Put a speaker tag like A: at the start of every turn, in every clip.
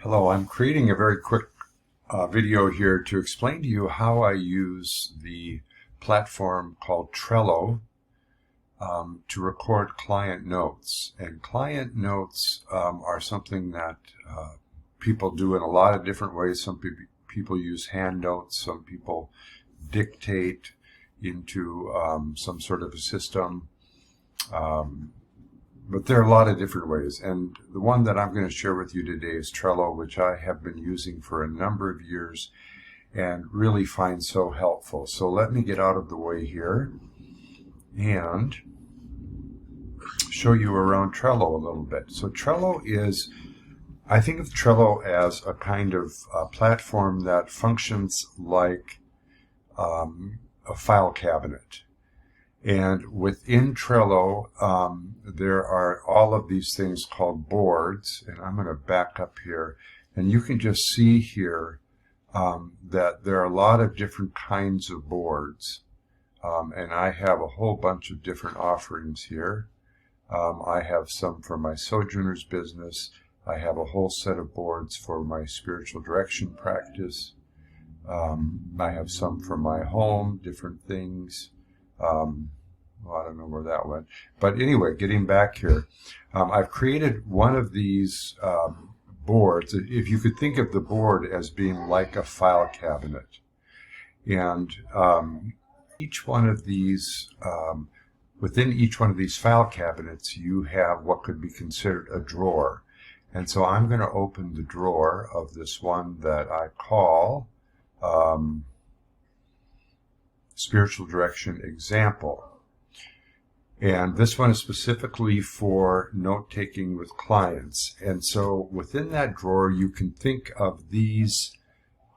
A: Hello, I'm creating a very quick video here to explain to you how I use the platform called Trello to record client notes. And client notes are something that people do in a lot of different ways. Some people use hand notes, some people dictate into some sort of a system. But there are a lot of different ways, and the one that I'm going to share with you today is Trello, which I have been using for a number of years and really find so helpful. So let me get out of the way here and show you around Trello a little bit. So Trello is, I think of Trello as a kind of platform that functions like a file cabinet. And within Trello, there are all of these things called boards. And I'm going to back up here. And you can just see here that there are a lot of different kinds of boards. And I have a whole bunch of different offerings here. I have some for my Sojourner's business. I have a whole set of boards for my spiritual direction practice. I have some for my home, different things. Well, I don't know where that went. But anyway, getting back here, I've created one of these boards. If you could think of the board as being like a file cabinet. And each one of these, within each one of these file cabinets, you have what could be considered a drawer. And so I'm going to open the drawer of this one that I call Spiritual Direction Example. And this one is specifically for note-taking with clients. And so within that drawer, you can think of these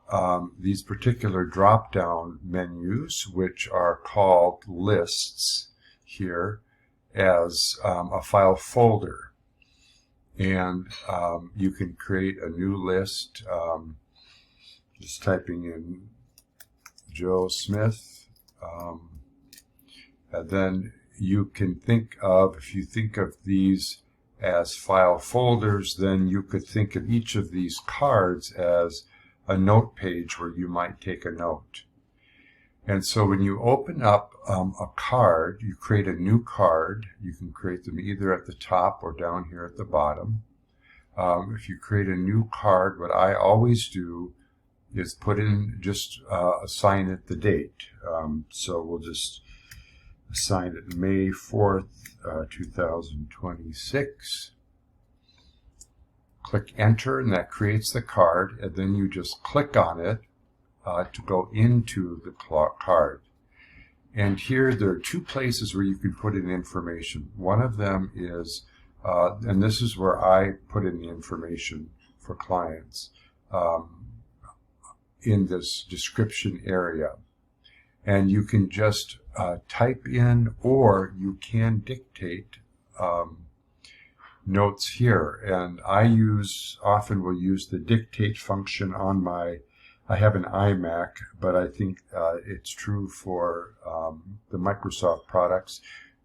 A: particular drop-down menus, which are called lists here, as a file folder. And you can create a new list, just typing in Joe Smith. And then you can think of, if you think of these as file folders, then you could think of each of these cards as a note page where you might take a note. And so when you open up a card, you create a new card. You can create them either at the top or down here at the bottom. If you create a new card, what I always do is put in, just assign it the date. So we'll just assign it May 4th, 2026. Click enter, and that creates the card, and then you just click on it to go into the card. And here there are two places where you can put in information. One of them is, and this is where I put in the information for clients, in this description area. And you can just type in, or you can dictate notes here. And I often will use the dictate function on I have an iMac, but I think it's true for the Microsoft products.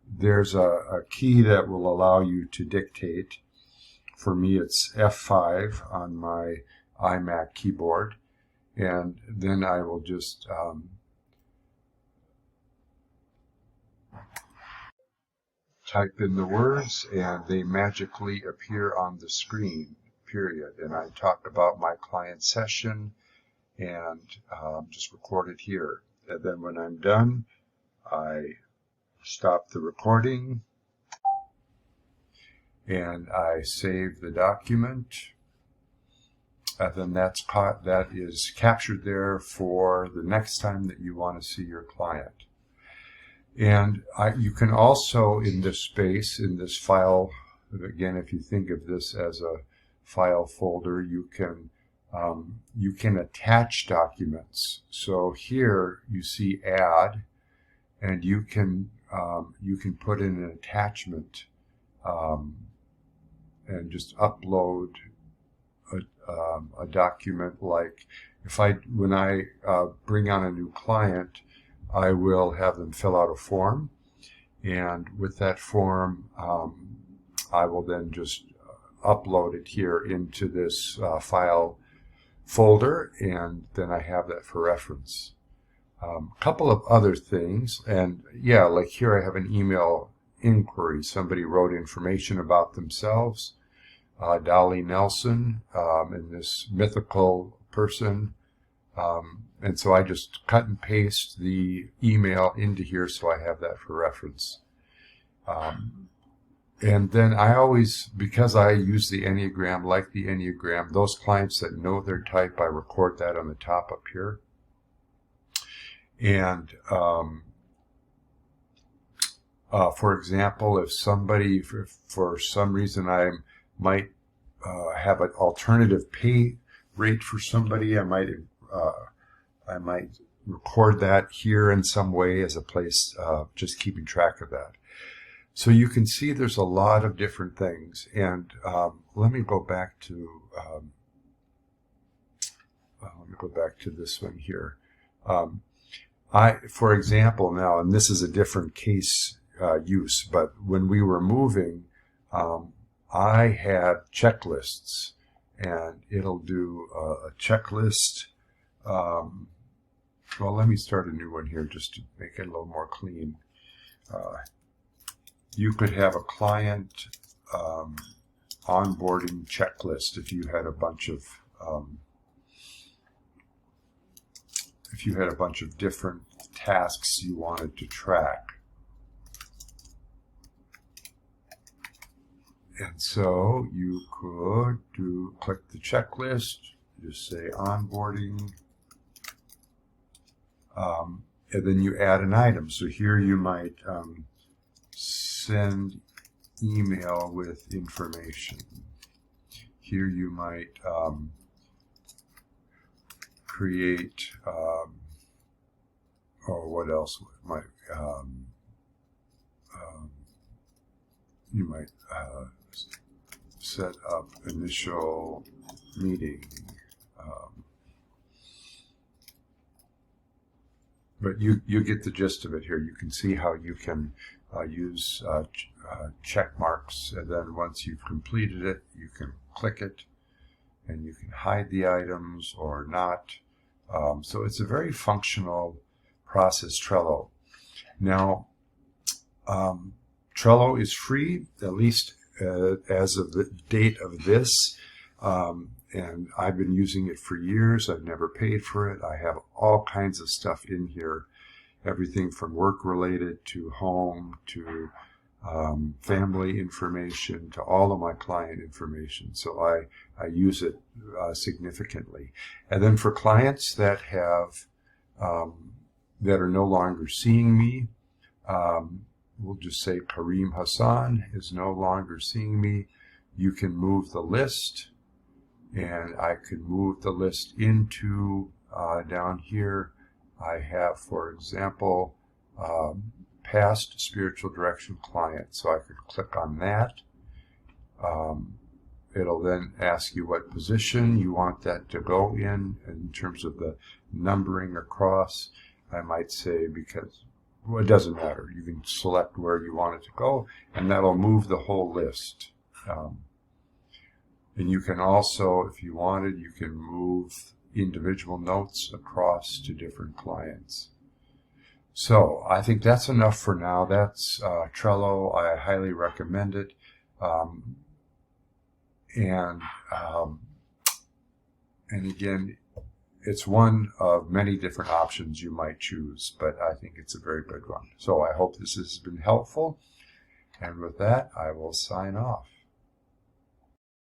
A: There's a key that will allow you to dictate. For me, it's F5 on my iMac keyboard. And then I will just type in the words, and they magically appear on the screen, period. And I talk about my client session and just record it here. And then when I'm done, I stop the recording and I save the document. And then that is captured there for the next time that you want to see your client. And you can also, in this space, in this file, again, if you think of this as a file folder, you can attach documents. So here you see add, and you can put in an attachment and just upload a document. Like when I bring on a new client, I will have them fill out a form, and with that form I will then just upload it here into this file folder, and then I have that for reference. A couple of other things, and yeah, like here I have an email inquiry. Somebody wrote information about themselves, Dolly Nelson, and this mythical person, and so I just cut and paste the email into here so I have that for reference. And then I always, because I use the Enneagram, like the Enneagram, those clients that know their type, I record that on the top up here. And for example, if somebody, for some reason, I might have an alternative pay rate for somebody, I might record that here in some way as a place, just keeping track of that. So you can see there's a lot of different things. And let me go back to this one here. For example, now, and this is a different case use, but when we were moving, I had checklists, and it'll do a checklist. Well, let me start a new one here just to make it a little more clean. You could have a client onboarding checklist if you had a bunch of different tasks you wanted to track. And so you could click the checklist, just say onboarding, and then you add an item. So here you might send email with information. Here you might create, or what else might, you might set up initial meeting. But you get the gist of it here. You can see how you can use check marks, and then once you've completed it, you can click it, and you can hide the items or not. So it's a very functional process, Trello. Now, Trello is free, at least as of the date of this, and I've been using it for years. I've never paid for it. I have all kinds of stuff in here, everything from work-related to home to family information to all of my client information. So I use it significantly. And then for clients that have that are no longer seeing me, we'll just say Kareem Hassan is no longer seeing me. You can move the list, and I can move the list into down here. I have, for example, past spiritual direction client, so I could click on that. It'll then ask you what position you want that to go in terms of the numbering across. I might say, because, well, it doesn't matter. You can select where you want it to go, and that'll move the whole list. And you can also, if you wanted, you can move individual notes across to different clients. So I think that's enough for now. That's Trello. I highly recommend it. And again, it's one of many different options you might choose, but I think it's a very good one. So I hope this has been helpful. And with that, I will sign off.